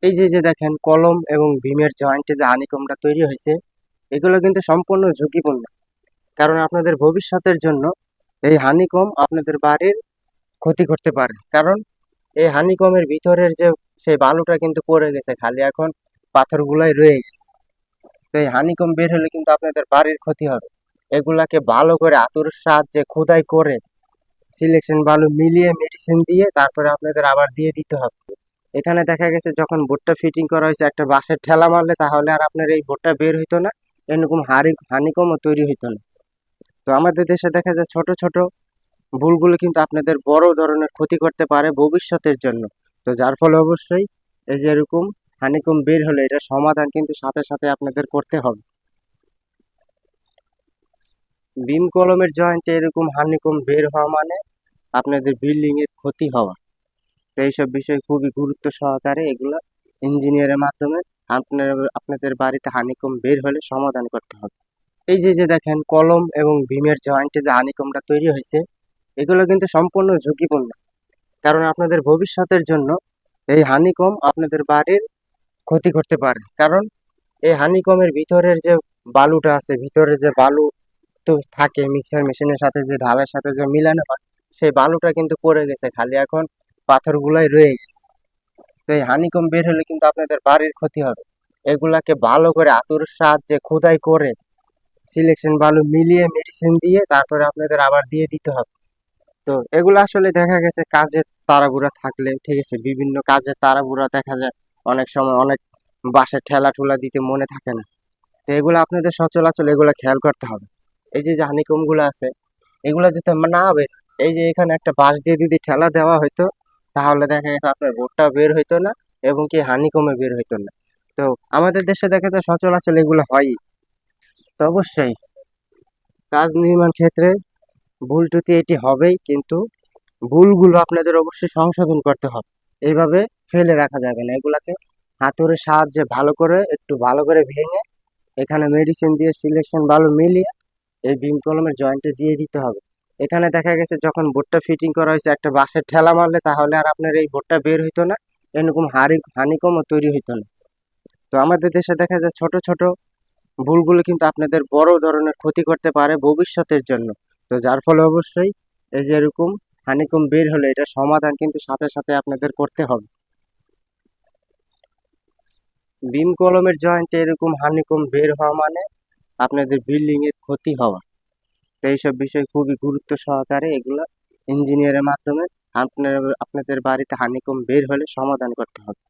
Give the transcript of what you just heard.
এই যে যে দেখেন কলম এবং ভীমের জয়েন্টে যে হানিকমটা তৈরি হয়েছে, এগুলো কিন্তু সম্পূর্ণ ঝুঁকিপূর্ণ। কারণ আপনাদের ভবিষ্যতের জন্য এই হানিকম আপনাদের বাড়ির ক্ষতি করতে পারে। কারণ এই হানিকমের ভিতরের যে সেই বালুটা কিন্তু পড়ে গেছে, খালি এখন পাথরগুলাই রয়ে গেছে। তো এই হানিকম বের হলে কিন্তু আপনাদের বাড়ির ক্ষতি হবে। এগুলাকে ভালো করে হাতুড়ির সাহায্যে খোদাই করে সিলেকশন বালু মিলিয়ে মেডিসিন দিয়ে তারপরে আপনাদের আবার দিয়ে দিতে হবে। এখানে দেখা গেছে যখন বোর্ডটা ফিটিং করা হয়েছে, একটা বাঁশের ঠেলা মারলে তাহলে আর আপনার এই বোর্ডটা বের হইতো না, এরকম হানিকমও তৈরি হইতো না। তো আমাদের দেশে দেখা যায় ছোট ছোট ভুলগুলো কিন্তু আপনাদের বড় ধরনের ক্ষতি করতে পারে ভবিষ্যতের জন্য। তো যার ফলে অবশ্যই এই যে এরকম হানিকম বের হলে এটা সমাধান কিন্তু সাথে সাথে আপনাদের করতে হবে। বিম কলমের জয়েন্টে এরকম হানিকম বের হওয়া মানে আপনাদের বিল্ডিং এর ক্ষতি হওয়া। তো এইসব বিষয় খুবই গুরুত্ব সহকারে এগুলো ইঞ্জিনিয়ারের মাধ্যমে আপনার আপনাদের বাড়িতে হানিকম বের হলে সমাধান করতে হবে। এই যে যে দেখেন কলম এবং ভীমের জয়েন্টে যে হানিকমটা তৈরি হয়েছে, এগুলো কিন্তু সম্পূর্ণ ঝুঁকিপূর্ণ। কারণ আপনাদের ভবিষ্যতের জন্য এই হানিকম আপনাদের বাড়ির ক্ষতি করতে পারে। কারণ এই হানিকমের ভিতরের যে বালুটা আছে, ভিতরে যে বালু তো থাকে মিক্সার মেশিনের সাথে যে ঢালের সাথে যে মিলানো হয়, সেই বালুটা কিন্তু পড়ে গেছে, খালি এখন পাথরগুলাই রয়ে গেছে। তো এই হানিকম বের হলে কিন্তু আপনাদের বাড়ির ক্ষতি হবে। এগুলাকে ভালো করে হাতুড়ির সাহায্যে খোদাই করে সিলেকশন বালু মিলিয়ে মেডিসিন দিয়ে তারপরে আপনাদের আবার দিয়ে দিতে হবে। তো এগুলো আসলে দেখা গেছে কাজের তাড়াহুড়া থাকলে, ঠিক আছে, বিভিন্ন কাজের তাড়াহুড়া দেখা যায় অনেক সময় অনেক বাসায় ঠেলা ঠুলা দিতে মনে থাকে না। তো এগুলো আপনাদের সচরাচর এগুলো খেয়াল করতে হবে। এই যে যে হানিকম গুলো আছে, এগুলো যাতে না বের হয়। এই যে এখানে একটা বাঁশ দিয়ে যদি ঠেলা দেওয়া হইতো, তাহলে দেখা গেছে আপনার বোর্ডটা বের হইতো না এবং কি হানিকমে বের হইতো না। তো আমাদের দেশে দেখা যায় সচরাচর এগুলো হয়ই। তো অবশ্যই কাজ নির্মাণ ক্ষেত্রে ভুল ত্রুটি এটি হবেই, কিন্তু ভুলগুলো আপনাদের অবশ্যই সংশোধন করতে হবে। এইভাবে ফেলে রাখা যাবে না, এগুলাকে হাতুড়ির সাহায্যে ভালো করে একটু ভালো করে ভেঙে এখানে মেডিসিন দিয়ে সিলেকশন ভালো মিলিয়ে এই বিম কলমের জয়েন্টে দিয়ে দিতে হবে। এখানে দেখা গেছে যখন বোর্ডটা ফিটিং করা হয়েছে, একটা বাঁশের ঠেলা মারলে তাহলে আর আপনার এই বোর্ডটা বের হইতো না, এরকম হানিকমও তৈরি হইতো না। তো আমাদের দেশে দেখা যায় ছোট ছোট ভুলগুলো কিন্তু আপনাদের বড় ধরনের ক্ষতি করতে পারে ভবিষ্যতের জন্য। তো যার ফলে অবশ্যই এই যে এরকম হানিকম বের হলে এটা সমাধান কিন্তু সাথে সাথে আপনাদের করতে হবে। বিম কলমের জয়েন্টে এরকম হানিকম বের হওয়া মানে আপনাদের বিল্ডিং এর ক্ষতি হওয়া। তো এইসব বিষয় খুবই গুরুত্ব সহকারে এগুলো ইঞ্জিনিয়ারের মাধ্যমে আপনার আপনাদের বাড়িতে হানিকম বের হলে সমাধান করতে হবে।